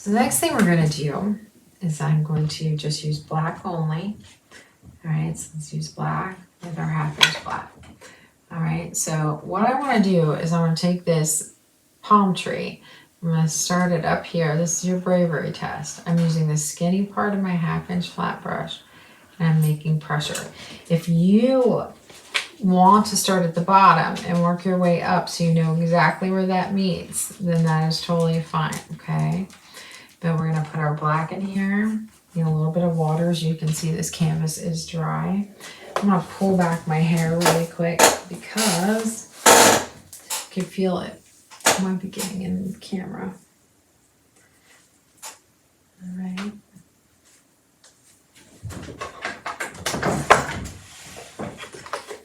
So the next thing we're going to do is I'm going to just use black only. All right, so let's use black with our 1/2 inch black. All right, so what I want to do is I want to take this palm tree. I'm going to start it up here. This is your bravery test. I'm using the skinny part of my 1/2 inch flat brush and I'm making pressure. If you want to start at the bottom and work your way up so you know exactly where that meets, then that is totally fine, okay? But we're going to put our black in here. A little bit of water, as you can see this canvas is dry. I'm going to pull back my hair really quick because you can feel it. It might be getting in the camera. All right.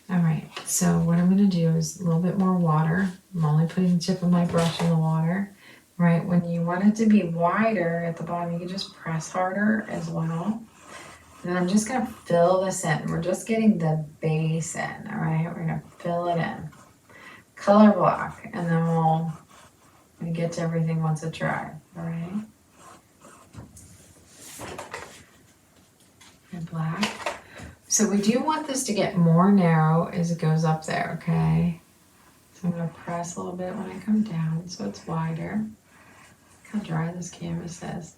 All right, so what I'm going to do is a little bit more water. I'm only putting the tip of my brush in the water. Right, when you want it to be wider at the bottom, you can just press harder as well. And I'm just going to fill this in. We're just getting the base in, all right? We're going to fill it in. Color block, and then we'll get to everything once it's dry, all right? And black. So we do want this to get more narrow as it goes up there, okay? So I'm going to press a little bit when I come down so it's wider. How dry this canvas is.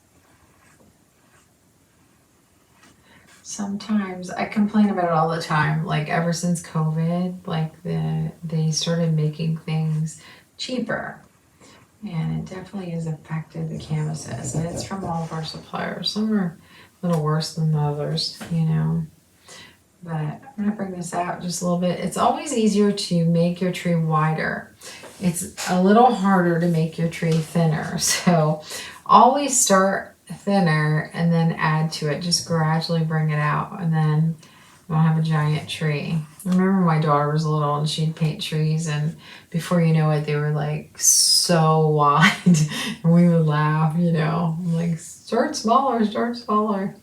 Sometimes I complain about it all the time, like ever since COVID, like they started making things cheaper, and it definitely has affected the canvases, and it's from all of our suppliers. Some are a little worse than others, you know, but I'm going to bring this out just a little bit. It's always easier to make your tree wider. It's a little harder to make your tree thinner. So always start thinner and then add to it. Just gradually bring it out, and then you'll have a giant tree. I remember my daughter was little and she'd paint trees, and before you know it, they were like so wide. And we would laugh, you know, I'm like, start smaller, start smaller.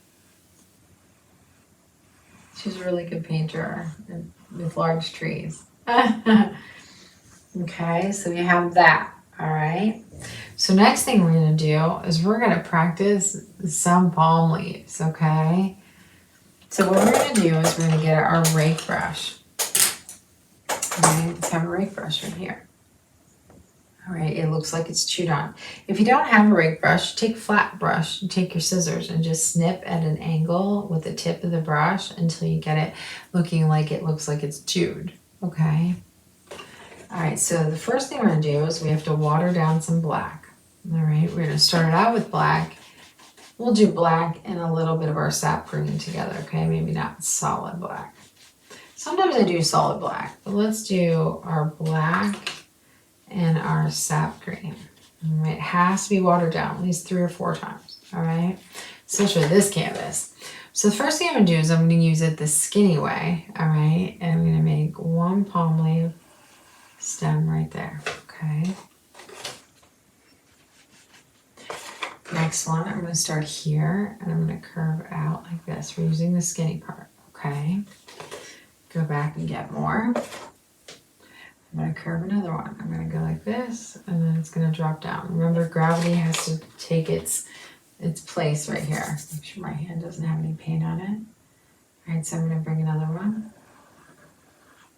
She's a really good painter with large trees. Okay, so we have that, all right? So next thing we're going to do is we're going to practice some palm leaves, okay? So what we're going to do is we're going to get our rake brush. Okay, let's have a rake brush right here. All right, it looks like it's chewed on. If you don't have a rake brush, take a flat brush, take your scissors and just snip at an angle with the tip of the brush until you get it looking like it looks like it's chewed, okay? All right, so the first thing we're going to do is we have to water down some black. All right, we're going to start it out with black. We'll do black and a little bit of our sap green together, okay? Maybe not solid black. Sometimes I do solid black, but let's do our black and our sap green. All right, it has to be watered down at least 3 or 4 times, all right? Especially this canvas. So the first thing I'm going to do is I'm going to use it the skinny way, all right? And I'm going to make one palm leaf stem right there, okay? Next one, I'm going to start here and I'm going to curve out like this. We're using the skinny part, okay? Go back and get more. I'm going to curve another one. I'm going to go like this and then it's going to drop down. Remember, gravity has to take its place right here. Make sure my hand doesn't have any paint on it. All right, so I'm going to bring another one.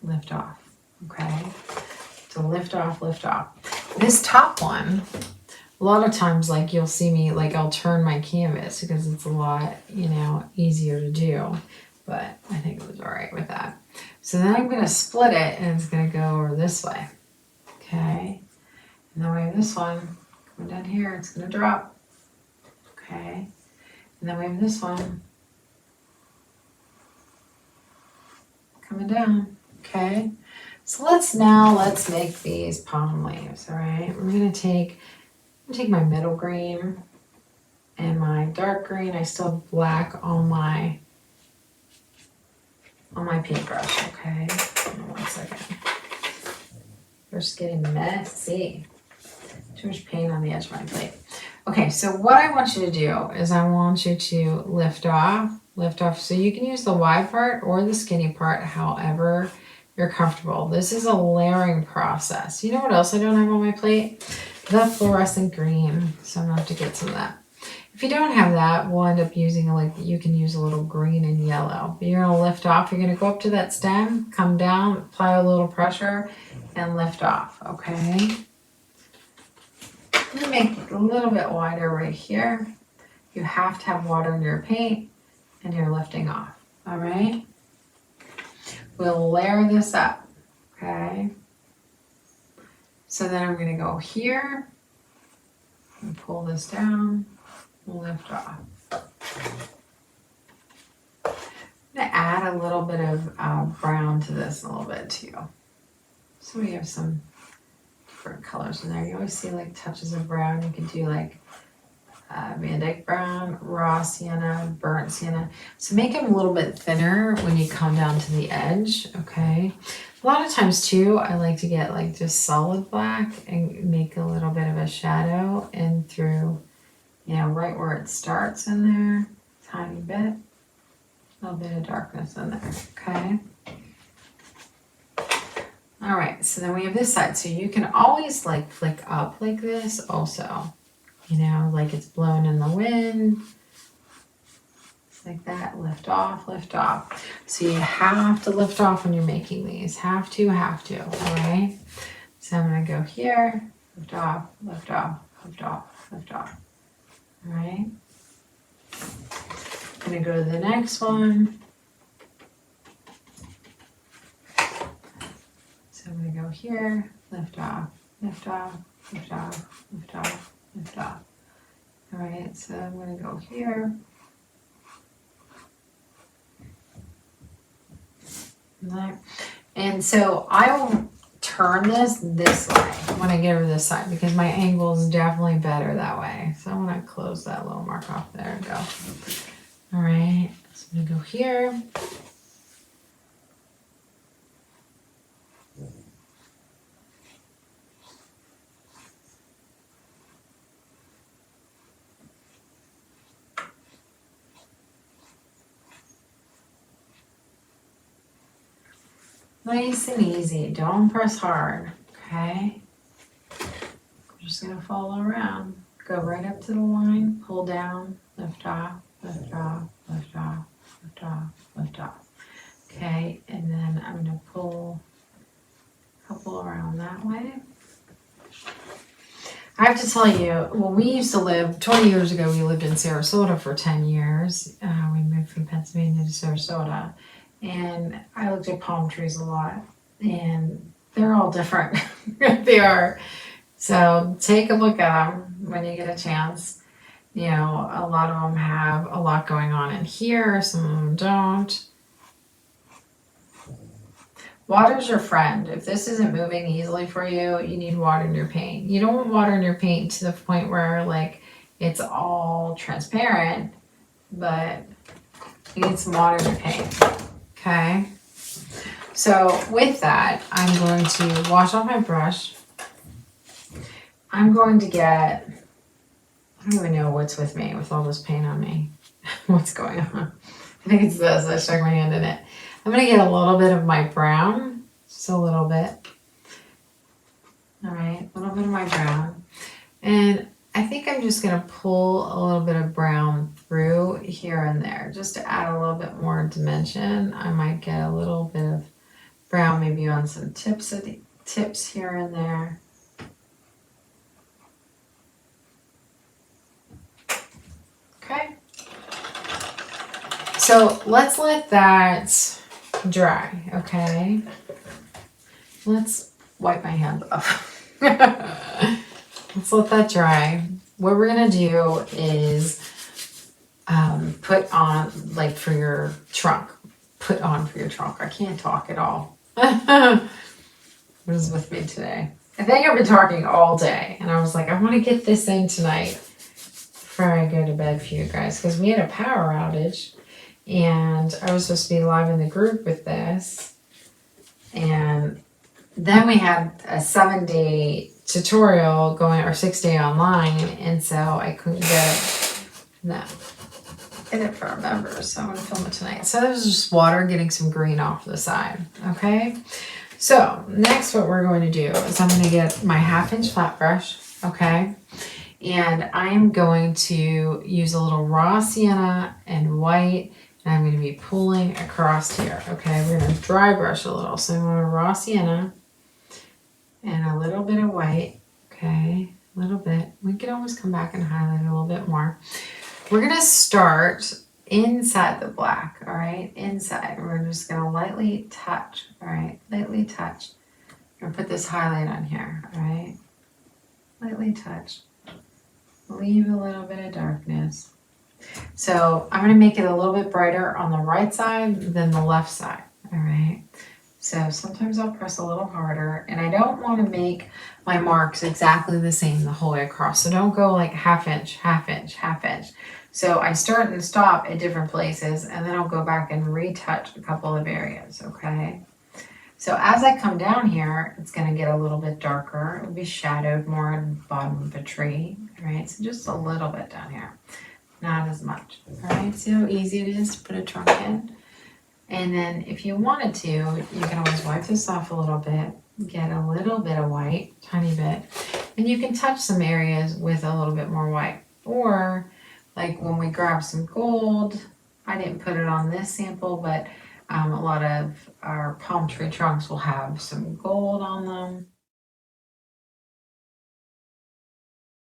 Lift off, okay? So lift off, lift off. This top one, a lot of times, like you'll see me, like I'll turn my canvas because it's a lot, you know, easier to do. But I think it was all right with that. So then I'm going to split it and it's going to go over this way. Okay. And then we have this one coming down here. It's going to drop. Okay. And then we have this one coming down. Okay. So let's make these palm leaves, all right? We're going to take my middle green and my dark green. I still have black on my paintbrush, okay? Hold on 1 second. We're just getting messy. Too much paint on the edge of my plate. Okay, so what I want you to do is I want you to lift off. So you can use the wide part or the skinny part, however you're comfortable. This is a layering process. You know what else I don't have on my plate? The fluorescent green. So I'm going to have to get some of that. If you don't have that, we'll end up using you can use a little green and yellow. But you're gonna lift off, you're gonna go up to that stem, come down, apply a little pressure, and lift off, okay? I'm gonna make it a little bit wider right here. You have to have water in your paint, and you're lifting off, all right? We'll layer this up, okay? So then I'm gonna go here, and pull this down, lift off. I'm gonna add a little bit of brown to this a little bit too. So we have some different colors in there. You always see like touches of brown. You can do like Van Dyke brown, raw sienna, burnt sienna. So make them a little bit thinner when you come down to the edge, okay? A lot of times too, I like to get like just solid black and make a little bit of a shadow in through, you know, right where it starts in there, tiny bit, a little bit of darkness in there, okay? All right, so then we have this side. So you can always like flick up like this also, you know, like it's blowing in the wind. It's like that, lift off, lift off. So you have to lift off when you're making these, have to, all right? So I'm gonna go here, lift off, lift off, lift off, lift off. All right, I'm gonna go to the next one. So I'm gonna go here, lift off, lift off, lift off, lift off, lift off. All right, so I'm gonna go here. And so I will turn this way when I get over this side because my angle is definitely better that way. So I'm gonna close that little mark off there and go. All right, so I'm gonna go here. Nice and easy, don't press hard, okay? I'm just gonna follow around. Go right up to the line, pull down, lift off, lift off, lift off, lift off, lift off. Okay, and then I'm gonna pull a couple around that way. I have to tell you, when we used to live, 20 years ago, we lived in Sarasota for 10 years. We moved from Pennsylvania to Sarasota. And I looked at palm trees a lot, and they're all different. They are. So take a look at them when you get a chance. You know, a lot of them have a lot going on in here, some of them don't. Water's your friend. If this isn't moving easily for you, you need water in your paint. You don't want water in your paint to the point where like it's all transparent, but you need some water in your paint. Okay, so with that, I'm going to wash off my brush. I'm going to get, I don't even know what's with me with all this paint on me. What's going on? I think it's this, I stuck my hand in it. I'm gonna get a little bit of my brown, just a little bit. All right, a little bit of my brown. And I think I'm just gonna pull a little bit of brown through here and there, just to add a little bit more dimension. I might get a little bit of brown maybe on some tips here and there. Okay. So let's let that dry, okay? Let's wipe my hands off. Let's let that dry. What we're gonna do is put on, like for your trunk. Put on for your trunk. I can't talk at all. What is with me today? I think I've been talking all day, and I was like, I want to get this in tonight before I go to bed for you guys, because we had a power outage, and I was supposed to be live in the group with this, and then we had a 7-day tutorial going, or 6-day online, and so I couldn't get it for our members, so I'm going to film it tonight. So there's just water getting some green off the side, okay? So next what we're going to do is I'm going to get my 1/2-inch flat brush, okay? And I'm going to use a little raw sienna and white, and I'm going to be pulling across here. Okay, we're going to dry brush a little. So I'm going to raw sienna and a little bit of white. Okay, a little bit. We can always come back and highlight a little bit more. We're going to start inside the black, all right? Inside. We're just going to lightly touch, all right? Lightly touch. I'm going to put this highlight on here, all right? Lightly touch. Leave a little bit of darkness. So I'm going to make it a little bit brighter on the right side than the left side, all right? So sometimes I'll press a little harder, and I don't want to make my marks exactly the same the whole way across. So don't go like half inch, half inch, half inch. So I start and stop at different places, and then I'll go back and retouch a couple of areas, okay? So as I come down here, it's going to get a little bit darker. It'll be shadowed more at the bottom of the tree, right? So just a little bit down here, not as much, all right? See how easy it is to put a trunk in? And then if you wanted to, you can always wipe this off a little bit, get a little bit of white, tiny bit, and you can touch some areas with a little bit more white. Or like when we grab some gold, I didn't put it on this sample, but a lot of our palm tree trunks will have some gold on them.